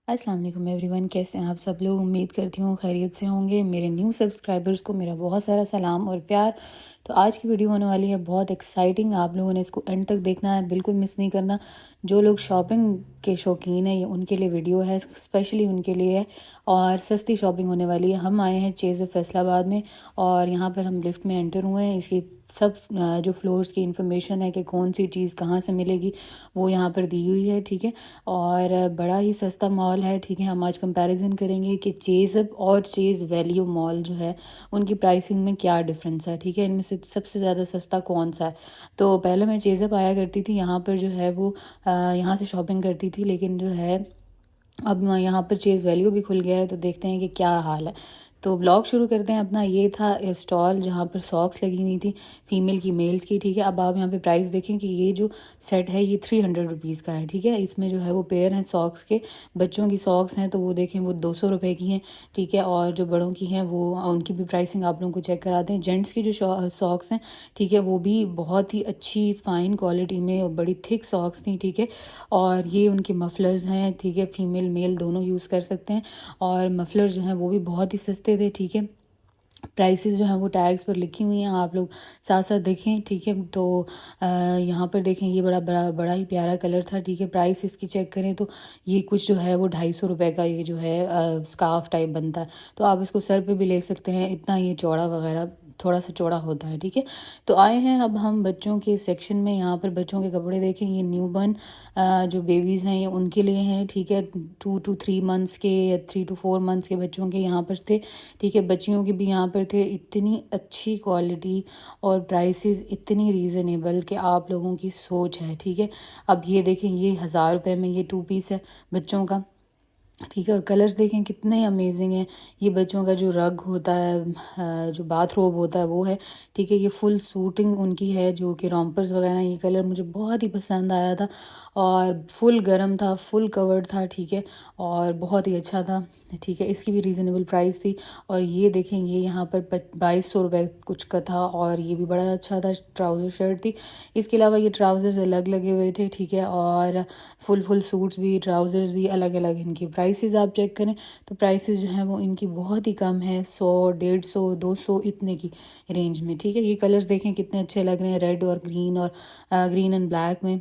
अस्सलाम वालेकुम एवरीवन, कैसे हैं आप सब लोग। उम्मीद करती हूँ खैरियत से होंगे। मेरे न्यू सब्सक्राइबर्स को मेरा बहुत सारा सलाम और प्यार। तो आज की वीडियो होने वाली है बहुत एक्साइटिंग। आप लोगों ने इसको एंड तक देखना है, बिल्कुल मिस नहीं करना। जो लोग शॉपिंग के शौकीन हैं ये उनके लिए वीडियो है, स्पेशली उनके लिए है। और सस्ती शॉपिंग होने वाली है। हम आए हैं चेज़ फैसलाबाद में और यहाँ पर हम लिफ्ट में एंटर हुए हैं। इसकी सब जो फ्लोर्स की इंफॉर्मेशन है कि कौन सी चीज़ कहाँ से मिलेगी वो यहाँ पर दी हुई है, ठीक है। और बड़ा ही सस्ता मॉल है, ठीक है। हम आज कंपैरिजन करेंगे कि चेज़ अप और चेज़ वैल्यू मॉल जो है उनकी प्राइसिंग में क्या डिफरेंस है, ठीक है। इनमें से सबसे ज़्यादा सस्ता कौन सा है। तो पहले मैं चेज़ अप आया करती थी, यहाँ पर जो है वो यहाँ से शॉपिंग करती थी, लेकिन जो है अब यहाँ पर चेज़ वैल्यू भी खुल गया है। तो देखते हैं कि क्या हाल है। तो व्लॉग शुरू करते हैं अपना। ये था स्टॉल जहाँ पर सॉक्स लगी हुई थी, फीमेल की मेल्स की, ठीक है। अब आप यहाँ पे प्राइस देखें कि ये जो सेट है ये 300 रुपीज़ का है, ठीक है। इसमें जो है वो पेयर हैं सॉक्स के। बच्चों की सॉक्स हैं तो वो देखें वो 200 रुपये की हैं, ठीक है। और जो बड़ों की हैं वो उनकी भी प्राइसिंग आप लोगों को चेक कराते हैं। जेंट्स की जो सॉक्स हैं, ठीक है, वो भी बहुत ही अच्छी फ़ाइन क्वालिटी में और बड़ी थिक सॉक्स थी, ठीक है। और ये उनके मफलर्स हैं, ठीक है। फीमेल मेल दोनों यूज़ कर सकते हैं। और मफलर्स जो हैं वो भी बहुत ही सस्ते थे, ठीक है। प्राइसेस जो हैं वो टैग्स पर लिखी हुई हैं, आप लोग साथ साथ देखें, ठीक है। तो यहाँ पर देखें ये बड़ा बड़ा बड़ा ही प्यारा कलर था, ठीक है। प्राइस इसकी चेक करें तो ये कुछ जो है वो 250 रुपये का ये जो है स्कार्फ टाइप बनता है। तो आप इसको सर पे भी ले सकते हैं, इतना ये चौड़ा वगैरह थोड़ा सा चौड़ा होता है, ठीक है। तो आए हैं अब हम बच्चों के सेक्शन में। यहाँ पर बच्चों के कपड़े देखें, ये न्यू बर्न जो बेबीज़ हैं ये उनके लिए हैं, ठीक है। 2 to 3 मंथ्स के या 3 to 4 मंथ्स के बच्चों के यहाँ पर थे, ठीक है। बच्चियों के भी यहाँ पर थे। इतनी अच्छी क्वालिटी और प्राइसेस इतनी रीज़नेबल कि आप लोगों की सोच है, ठीक है। अब ये देखें, ये 1000 रुपये में ये 2 पीस है बच्चों का, ठीक है। और कलर्स देखें कितने अमेजिंग हैं। ये बच्चों का जो रग होता है, जो बाथरोब होता है वो है, ठीक है। ये फुल सूटिंग उनकी है जो कि रॉम्पर्स वगैरह। ये कलर मुझे बहुत ही पसंद आया था और फुल गर्म था, फुल कवर्ड था, ठीक है। और बहुत ही अच्छा था, ठीक है। इसकी भी रीज़नेबल प्राइस थी। और ये देखें, ये यहाँ पर 2200 रुपये कुछ का था और ये भी बड़ा अच्छा था। ट्राउज़र शर्ट थी। इसके अलावा ये ट्राउज़र्स अलग लगे हुए थे, ठीक है। और फुल सूट्स भी, ट्राउज़र्स भी अलग अलग। इनकी प्राइसेस आप चेक करें तो प्राइसेस जो हैं वो इनकी बहुत ही कम है, 100, 150, 200 इतने की रेंज में, ठीक है। ये कलर्स देखें कितने अच्छे लग रहे हैं, रेड और ग्रीन और ग्रीन एंड ब्लैक में।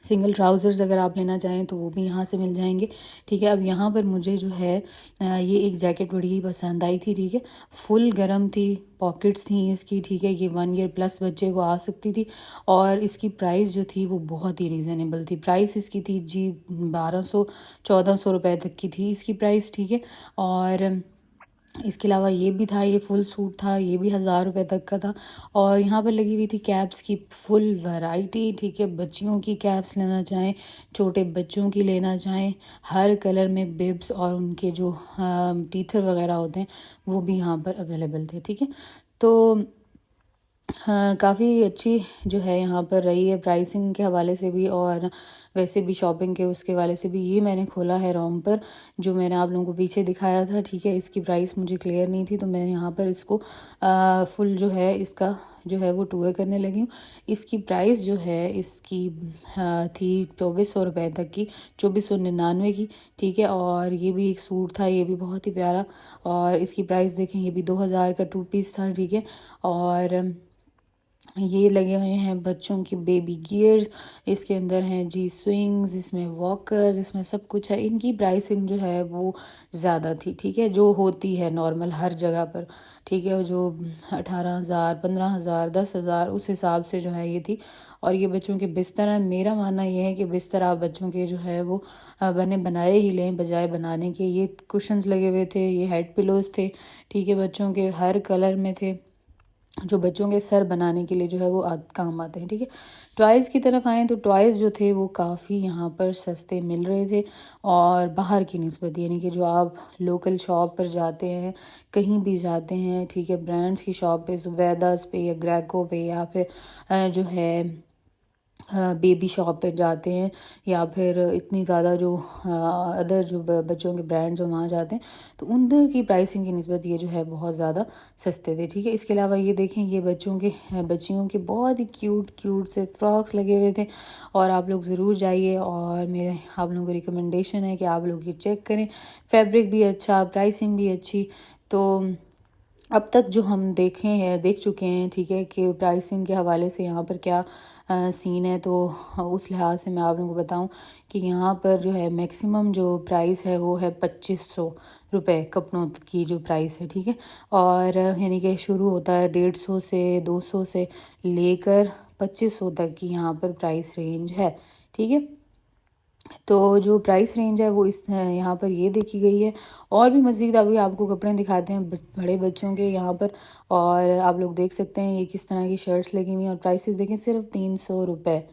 सिंगल ट्राउज़र्स अगर आप लेना चाहें तो वो भी यहाँ से मिल जाएंगे, ठीक है। अब यहाँ पर मुझे जो है ये एक जैकेट बड़ी ही पसंद आई थी, ठीक है। फुल गरम थी, पॉकेट्स थी इसकी, ठीक है। ये 1 ईयर प्लस बच्चे को आ सकती थी और इसकी प्राइस जो थी वो बहुत ही रीज़नेबल थी। प्राइस इसकी थी जी 1200 1400 रुपये तक की थी इसकी प्राइस, ठीक है। और इसके अलावा ये भी था, ये फुल सूट था, ये भी 1000 रुपये तक का था। और यहाँ पर लगी हुई थी कैप्स की फुल वैरायटी, ठीक है। बच्चियों की कैप्स लेना चाहें, छोटे बच्चों की लेना चाहें, हर कलर में बिब्स और उनके जो टीथर वगैरह होते हैं वो भी यहाँ पर अवेलेबल थे, ठीक है। तो हाँ, काफ़ी अच्छी जो है यहाँ पर रही है प्राइसिंग के हवाले से भी और वैसे भी शॉपिंग के उसके वाले से भी। ये मैंने खोला है रोम पर, जो मैंने आप लोगों को पीछे दिखाया था, ठीक है। इसकी प्राइस मुझे क्लियर नहीं थी तो मैं यहाँ पर इसको फुल जो है इसका जो है वो टूर करने लगी हूँ। इसकी प्राइस जो है इसकी थी 2400 रुपये तक की, 2499 की, ठीक है। और ये भी एक सूट था, ये भी बहुत ही प्यारा। और इसकी प्राइस देखें, ये भी 2000 का 2 पीस था, ठीक है। और ये लगे हुए हैं बच्चों की बेबी गियर्स। इसके अंदर हैं जी स्विंग्स, इसमें वॉकर्स, इसमें सब कुछ है। इनकी प्राइसिंग जो है वो ज़्यादा थी, ठीक है, जो होती है नॉर्मल हर जगह पर, ठीक है। जो 18,000 15,000 10,000 उस हिसाब से जो है ये थी। और ये बच्चों के बिस्तर हैं। मेरा मानना ये है कि बिस्तर आप बच्चों के जो है वो बने बनाए ही लें बजाय बनाने के। ये कुशन्स लगे हुए थे, ये हेड पिलोज थे, ठीक है। बच्चों के हर कलर में थे, जो बच्चों के सर बनाने के लिए जो है वो काम आते हैं, ठीक है। टॉयज़ की तरफ आएँ तो टॉयज़ जो थे वो काफ़ी यहाँ पर सस्ते मिल रहे थे और बाहर की निस्बत, यानी कि जो आप लोकल शॉप पर जाते हैं, कहीं भी जाते हैं, ठीक है, ब्रांड्स की शॉप पे, ज़ुबैदास पे या ग्रेको पे या फिर जो है बेबी शॉप पे जाते हैं या फिर इतनी ज़्यादा जो अदर जो बच्चों के ब्रांड्स हैं वहाँ जाते हैं, तो उनकी प्राइसिंग की निस्बत ये जो है बहुत ज़्यादा सस्ते थे। ठीक है, इसके अलावा ये देखें, ये बच्चियों के बहुत ही क्यूट क्यूट से फ्रॉक्स लगे हुए थे। और आप लोग ज़रूर जाइए, और मेरे आप लोगों को रिकमेंडेशन है कि आप लोग ये चेक करें। फैब्रिक भी अच्छा, प्राइसिंग भी अच्छी। तो अब तक जो हम देख चुके हैं, ठीक है, कि प्राइसिंग के हवाले से यहाँ पर क्या सीन है, तो उस लिहाज से मैं आप लोगों को बताऊं कि यहाँ पर जो है मैक्सिमम जो प्राइस है वो है 2500 रुपये कपड़ों की जो प्राइस है। ठीक है, और यानी कि शुरू होता है 150 से 200 से लेकर 2500 तक की यहाँ पर प्राइस रेंज है। ठीक है, तो जो प्राइस रेंज है वो इस यहाँ पर ये देखी गई है। और भी मज़ीद अभी आपको कपड़े दिखाते हैं बड़े बच्चों के यहाँ पर, और आप लोग देख सकते हैं ये किस तरह की शर्ट्स लगी हुई हैं। और प्राइसेस देखें, सिर्फ 300 रुपये,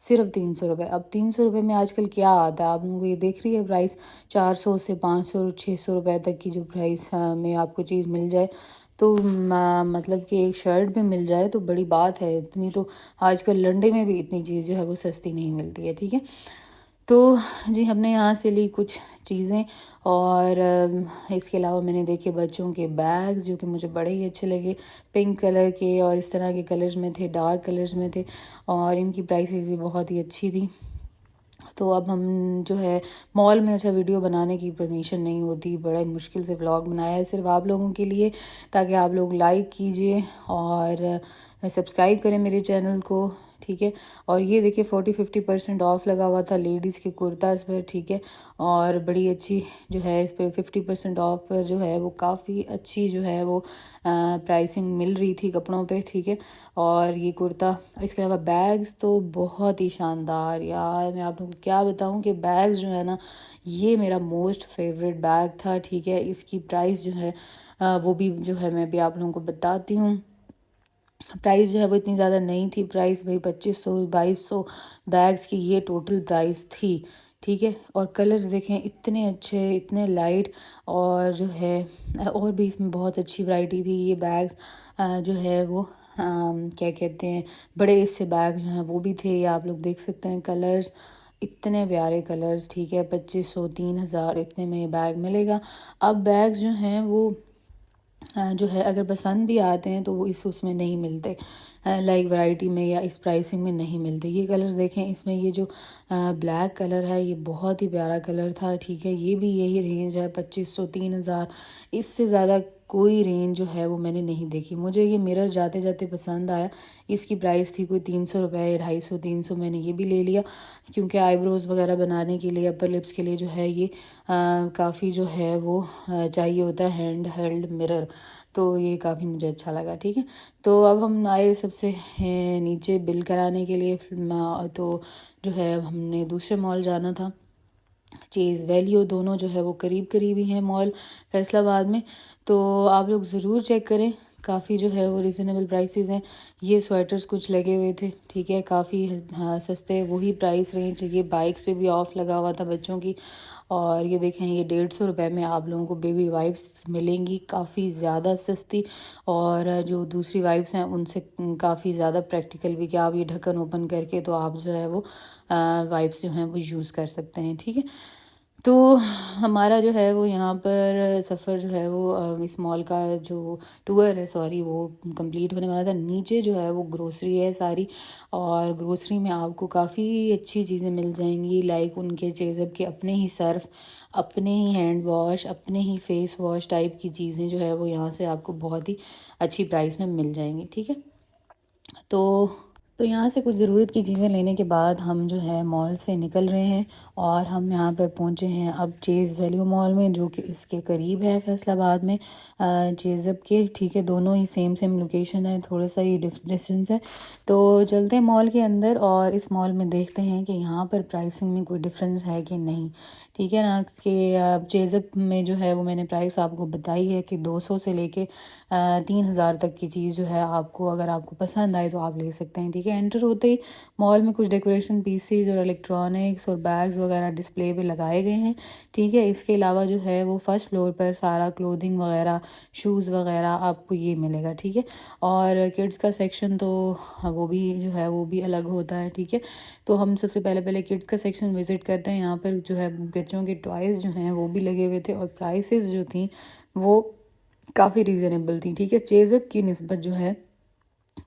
सिर्फ 300 रुपये। अब 300 रुपये में आजकल क्या आता है, आप लोगों को ये देख रही है प्राइस 400 से 500 600 रुपये तक की जो प्राइस में आपको चीज़ मिल जाए, तो मतलब कि एक शर्ट भी मिल जाए तो बड़ी बात है। इतनी तो आजकल लंडे में भी इतनी चीज़ जो है वो सस्ती नहीं मिलती है। ठीक है, तो जी हमने यहाँ से ली कुछ चीज़ें, और इसके अलावा मैंने देखे बच्चों के बैग्स जो कि मुझे बड़े ही अच्छे लगे, पिंक कलर के और इस तरह के कलर्स में थे, डार्क कलर्स में थे, और इनकी प्राइसेस भी बहुत ही अच्छी थी। तो अब हम जो है मॉल में अच्छा वीडियो बनाने की परमिशन नहीं होती, बड़े मुश्किल से व्लॉग बनाया है सिर्फ आप लोगों के लिए, ताकि आप लोग लाइक कीजिए और सब्सक्राइब करें मेरे चैनल को। ठीक है, और ये देखिए 40-50% ऑफ लगा हुआ था लेडीज़ के कुर्ताज़ पर। ठीक है, और बड़ी अच्छी जो है इस पर 50% ऑफ पर जो है वो काफ़ी अच्छी जो है वो प्राइसिंग मिल रही थी कपड़ों पे। ठीक है, और ये कुर्ता, इसके अलावा बैग्स तो बहुत ही शानदार, यार मैं आप लोगों को क्या बताऊं कि बैग्स जो है ना, ये मेरा मोस्ट फेवरेट बैग था। ठीक है, इसकी प्राइस जो है वो भी जो है मैं भी आप लोगों को बताती हूँ। प्राइस जो है वो इतनी ज़्यादा नहीं थी, प्राइस भाई 2500-2200 बैग्स की ये टोटल प्राइस थी। ठीक है, और कलर्स देखें इतने अच्छे, इतने लाइट, और जो है और भी इसमें बहुत अच्छी वैरायटी थी। ये बैग्स जो है वो क्या कहते हैं, बड़े इससे बैग जो हैं वो भी थे, ये आप लोग देख सकते हैं। कलर्स इतने प्यारे कलर्स। ठीक है, 2500-3000 इतने में ये बैग मिलेगा। अब बैग्स जो हैं वो जो है अगर पसंद भी आते हैं तो वो उसमें नहीं मिलते, लाइक वैरायटी में या इस प्राइसिंग में नहीं मिलते। ये कलर्स देखें, इसमें ये जो ब्लैक कलर है ये बहुत ही प्यारा कलर था। ठीक है, ये भी यही रेंज है 2500-3000, इससे ज़्यादा कोई रेंज जो है वो मैंने नहीं देखी। मुझे ये मिरर जाते जाते पसंद आया, इसकी प्राइस थी कोई 300 रुपये, 250-300, मैंने ये भी ले लिया, क्योंकि आईब्रोज़ वगैरह बनाने के लिए, अपर लिप्स के लिए जो है ये काफ़ी जो है वो चाहिए होता है हैंड हेल्ड मिरर, तो ये काफ़ी मुझे अच्छा लगा। ठीक है, तो अब हम आए सबसे नीचे बिल कराने के लिए। तो जो है हमने दूसरे मॉल जाना था, चीज़ वैल्यू, दोनों जो है वो करीब करीब ही हैं मॉल फैसलाबाद में, तो आप लोग ज़रूर चेक करें। काफ़ी जो है वो रिजनेबल प्राइसेस हैं। ये स्वेटर्स कुछ लगे हुए थे, ठीक है, काफ़ी हाँ सस्ते, वही प्राइस रेंज। ये बाइक्स पे भी ऑफ लगा हुआ था बच्चों की। और ये देखें, ये 150 रुपये में आप लोगों को बेबी वाइप्स मिलेंगी, काफ़ी ज़्यादा सस्ती, और जो दूसरी वाइप्स हैं उनसे काफ़ी ज़्यादा प्रैक्टिकल भी, कि आप ये ढक्कन ओपन करके तो आप जो है वो वाइप्स जो हैं वो यूज़ कर सकते हैं। ठीक है, तो हमारा जो है वो यहाँ पर सफ़र जो है वो इस मॉल का जो टूर है, सॉरी, वो कंप्लीट होने वाला था। नीचे जो है वो ग्रोसरी है सारी, और ग्रोसरी में आपको काफ़ी अच्छी चीज़ें मिल जाएंगी, लाइक उनके चेज़अप के अपने ही सर्फ, अपने ही हैंड वॉश, अपने ही फेस वॉश टाइप की चीज़ें जो है वो यहाँ से आपको बहुत ही अच्छी प्राइस में मिल जाएंगी। ठीक है, तो यहाँ से कुछ ज़रूरत की चीज़ें लेने के बाद हम जो है मॉल से निकल रहे हैं, और हम यहाँ पर पहुँचे हैं अब चेज़ वैल्यू मॉल में, जो कि इसके करीब है फैसलाबाद में चेज़अप के। ठीक है, दोनों ही सेम लोकेशन है, थोड़ा सा ही डिस्टेंस है। तो चलते हैं मॉल के अंदर और इस मॉल में देखते हैं कि यहाँ पर प्राइसिंग में कोई डिफरेंस है कि नहीं। ठीक है ना। कि चेज़अप में जो है वो मैंने प्राइस आपको बताई है कि 200 से लेके 3000 तक की चीज़ जो है आपको, अगर आपको पसंद आए तो आप ले सकते हैं। ठीक है, एंटर होते ही मॉल में कुछ डेकोरेशन पीसीज और इलेक्ट्रॉनिक्स और बैग्स वगैरह डिस्प्ले पे लगाए गए हैं। ठीक है, इसके अलावा जो है वो फर्स्ट फ्लोर पर सारा क्लोथिंग वगैरह, शूज़ वगैरह आपको ये मिलेगा। ठीक है, और किड्स का सेक्शन तो वो भी जो है वो भी अलग होता है। ठीक है, तो हम सबसे पहले किड्स का सेक्शन विज़िट करते हैं। यहाँ पर जो है बच्चों के टॉयज़ जो हैं वो भी लगे हुए थे और प्राइसेस जो थी वो काफ़ी रीज़नेबल थी। ठीक है, चेज़अप की निस्बत जो है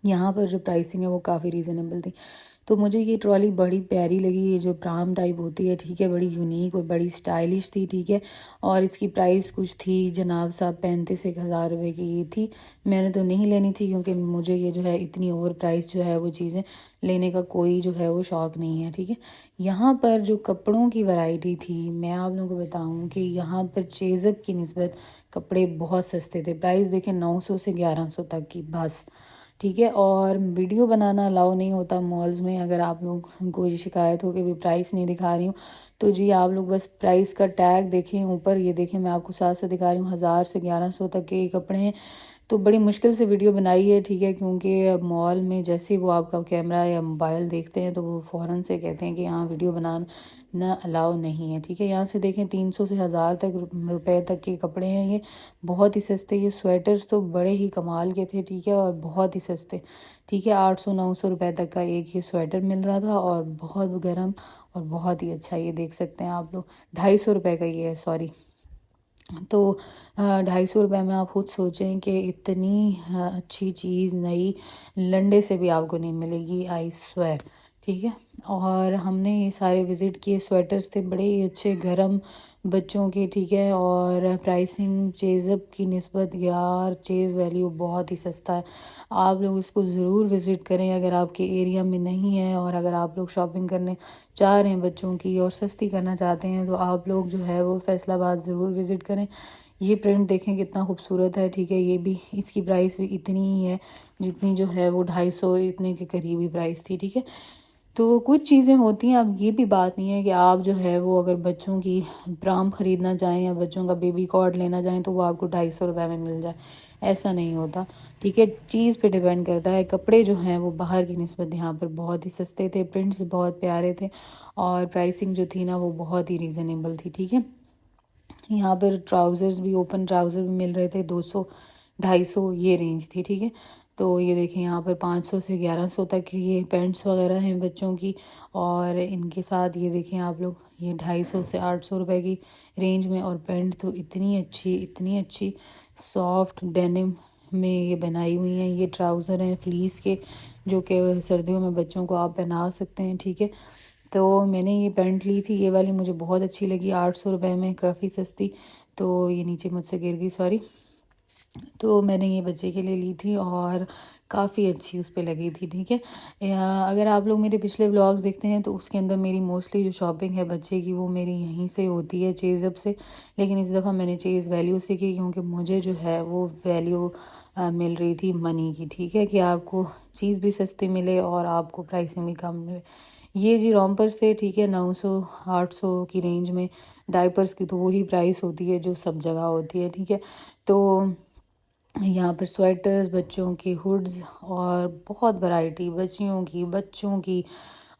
यहाँ पर जो प्राइसिंग है वो काफ़ी रीज़नेबल थी। तो मुझे ये ट्रॉली बड़ी प्यारी लगी, ये जो प्राम टाइप होती है। ठीक है, बड़ी यूनिक और बड़ी स्टाइलिश थी। ठीक है, और इसकी प्राइस कुछ थी जनाब साहब 35,000 रुपये की ये थी। मैंने तो नहीं लेनी थी क्योंकि मुझे ये जो है इतनी ओवर प्राइस जो है वो चीज़ें लेने का कोई जो है वो शौक़ नहीं है। ठीक है, यहाँ पर जो कपड़ों की वैरायटी थी, मैं आप लोगों को बताऊँ कि यहाँ पर चेज़अप की निस्बत कपड़े बहुत सस्ते थे। प्राइस देखें 900 से 1100 तक की बस। ठीक है, और वीडियो बनाना अलाउ नहीं होता मॉल्स में। अगर आप लोग को ये शिकायत हो कि भी प्राइस नहीं दिखा रही हूँ, तो जी आप लोग बस प्राइस का टैग देखें ऊपर, ये देखें मैं आपको साथ साथ दिखा रही हूँ, 1000 से 1100 तक के कपड़े हैं। तो बड़ी मुश्किल से वीडियो बनाई है। ठीक है, क्योंकि मॉल में जैसे ही वो आपका कैमरा या मोबाइल देखते हैं तो वो फ़ौरन से कहते हैं कि यहाँ वीडियो बनाना अलाउ नहीं है। ठीक है, यहाँ से देखें 300 से 1000 तक रुपए तक के कपड़े हैं। ये बहुत ही सस्ते। ये स्वेटर्स तो बड़े ही कमाल के थे। ठीक है, और बहुत ही सस्ते। ठीक है, 800-900 रुपए तक का एक ये स्वेटर मिल रहा था और बहुत गर्म और बहुत ही अच्छा। ये देख सकते हैं आप लोग, 250 रुपये का ये है, सॉरी। तो 250 रुपये में आप खुद सोचें कि इतनी अच्छी चीज़ नई लंडे से भी आपको नहीं मिलेगी, आई स्वेर। ठीक है, और हमने ये सारे विज़िट किए। स्वेटर्स थे बड़े ही अच्छे गर्म बच्चों के। ठीक है, और प्राइसिंग चेज़अप की निस्बत यार चेज़ वैल्यू बहुत ही सस्ता है। आप लोग इसको ज़रूर विज़िट करें अगर आपके एरिया में नहीं है, और अगर आप लोग शॉपिंग करने चाह रहे हैं बच्चों की और सस्ती करना चाहते हैं तो आप लोग जो है वो फैसलाबाद ज़रूर विज़िट करें। ये प्रिंट देखें कितना खूबसूरत है। ठीक है, ये भी, इसकी प्राइस भी इतनी ही है जितनी जो है वो 250 इतने के करीब ही प्राइस थी। ठीक है, तो कुछ चीज़ें होती हैं। अब ये भी बात नहीं है कि आप जो है वो अगर बच्चों की प्राम ख़रीदना चाहें या बच्चों का बेबी कॉर्ड लेना चाहें तो वो आपको 250 रुपये में मिल जाए, ऐसा नहीं होता। ठीक है, चीज़ पे डिपेंड करता है। कपड़े जो हैं वो बाहर की निस्बत यहाँ पर बहुत ही सस्ते थे, प्रिंट्स भी बहुत प्यारे थे और प्राइसिंग जो थी ना वो बहुत ही रीज़नेबल थी। ठीक है, यहाँ पर ट्राउज़र्स भी, ओपन ट्राउज़र भी मिल रहे थे 200-250 ये रेंज थी। ठीक है, तो ये देखें यहाँ पर 500 से 1100 तक ये पैंट्स वगैरह हैं बच्चों की, और इनके साथ ये देखें आप लोग, ये 250 से 800 रुपये की रेंज में। और पैंट तो इतनी अच्छी सॉफ्ट डेनिम में ये बनाई हुई हैं। ये ट्राउज़र हैं फ्लीस के, जो कि सर्दियों में बच्चों को आप पहना सकते हैं। ठीक है, तो मैंने ये पैंट ली थी, ये वाली मुझे बहुत अच्छी लगी, 800 रुपये में, काफ़ी सस्ती। तो ये नीचे मुझसे गिर गई, सॉरी। तो मैंने ये बच्चे के लिए ली थी और काफ़ी अच्छी उस पे लगी थी। ठीक है, अगर आप लोग मेरे पिछले व्लॉग्स देखते हैं तो उसके अंदर मेरी मोस्टली जो शॉपिंग है बच्चे की वो मेरी यहीं से होती है, चेज़अप से। लेकिन इस दफ़ा मैंने चेज़ वैल्यू से की क्योंकि मुझे जो है वो वैल्यू मिल रही थी मनी की। ठीक है, कि आपको चीज़ भी सस्ती मिले और आपको प्राइसिंग भी कम मिले। ये जी रोम्पर्स थे। ठीक है, 900-800 की रेंज में। डायपर्स की तो वही प्राइस होती है जो सब जगह होती है। ठीक है, तो यहाँ पर स्वेटर्स, बच्चों के हुड्स और बहुत वैरायटी बच्चियों की, बच्चों की।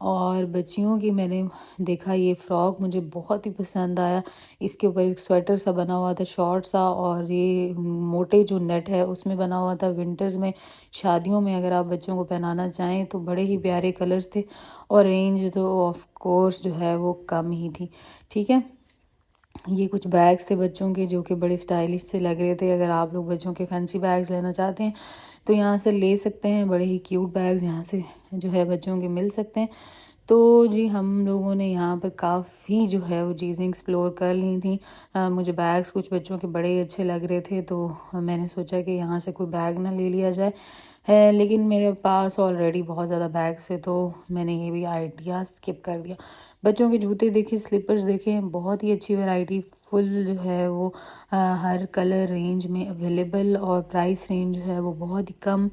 और बच्चियों की मैंने देखा ये फ़्रॉक मुझे बहुत ही पसंद आया। इसके ऊपर एक स्वेटर सा बना हुआ था, शॉर्ट सा, और ये मोटे जो नेट है उसमें बना हुआ था। विंटर्स में, शादियों में अगर आप बच्चों को पहनाना चाहें तो बड़े ही प्यारे कलर्स थे, और रेंज तो ऑफ कोर्स जो है वो कम ही थी। ठीक है, ये कुछ बैग्स थे बच्चों के जो कि बड़े स्टाइलिश से लग रहे थे। अगर आप लोग बच्चों के फैंसी बैग्स लेना चाहते हैं तो यहाँ से ले सकते हैं। बड़े ही क्यूट बैग्स यहाँ से जो है बच्चों के मिल सकते हैं। तो जी हम लोगों ने यहाँ पर काफ़ी जो है वो चीज़ें एक्सप्लोर कर ली थी। मुझे बैग्स कुछ बच्चों के बड़े अच्छे लग रहे थे तो मैंने सोचा कि यहाँ से कोई बैग ना ले लिया जाए है, लेकिन मेरे पास ऑलरेडी बहुत ज़्यादा बैग्स थे तो मैंने ये भी आइडिया स्किप कर दिया। बच्चों के जूते देखे, स्लीपर्स देखे, बहुत ही अच्छी वैरायटी फुल जो है वो हर कलर रेंज में अवेलेबल, और प्राइस रेंज जो है वो बहुत ही कम।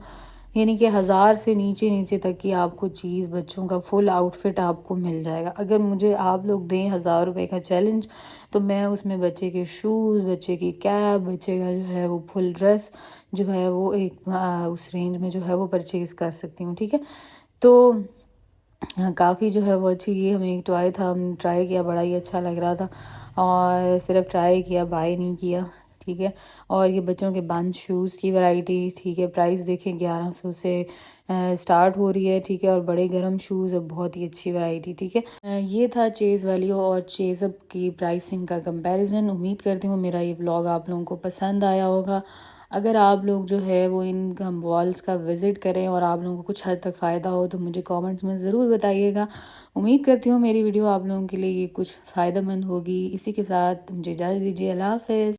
यानी कि 1000 से नीचे नीचे तक की आपको चीज़, बच्चों का फुल आउटफिट आपको मिल जाएगा। अगर मुझे आप लोग दें 1000 रुपये का चैलेंज, तो मैं उसमें बच्चे के शूज़, बच्चे की कैप, बच्चे का जो है वो फुल ड्रेस जो है वो एक उस रेंज में जो है वो परचेज़ कर सकती हूँ, ठीक है। तो काफ़ी जो है वो अच्छी, ये हमें एक टॉय था, हमने ट्राई किया, बड़ा ही अच्छा लग रहा था और सिर्फ ट्राई किया, बाय नहीं किया, ठीक है। और ये बच्चों के बंच शूज़ की वैरायटी, ठीक है, प्राइस देखें 1100 से स्टार्ट हो रही है, ठीक है। और बड़े गर्म शूज़ है, बहुत ही अच्छी वैरायटी, ठीक है। ये था चेज़ वैल्यू और चेज़अप की प्राइसिंग का कंपैरिजन। उम्मीद करती हूँ मेरा ये व्लॉग आप लोगों को पसंद आया होगा। अगर आप लोग जो है वो इन मॉल्स का विज़िट करें और आप लोगों को कुछ हद तक फ़ायदा हो तो मुझे कमेंट्स में ज़रूर बताइएगा। उम्मीद करती हूँ मेरी वीडियो आप लोगों के लिए ये कुछ फ़ायदेमंद होगी। इसी के साथ मुझे इजाज़त दीजिए। अल्लाह हाफ़िज़।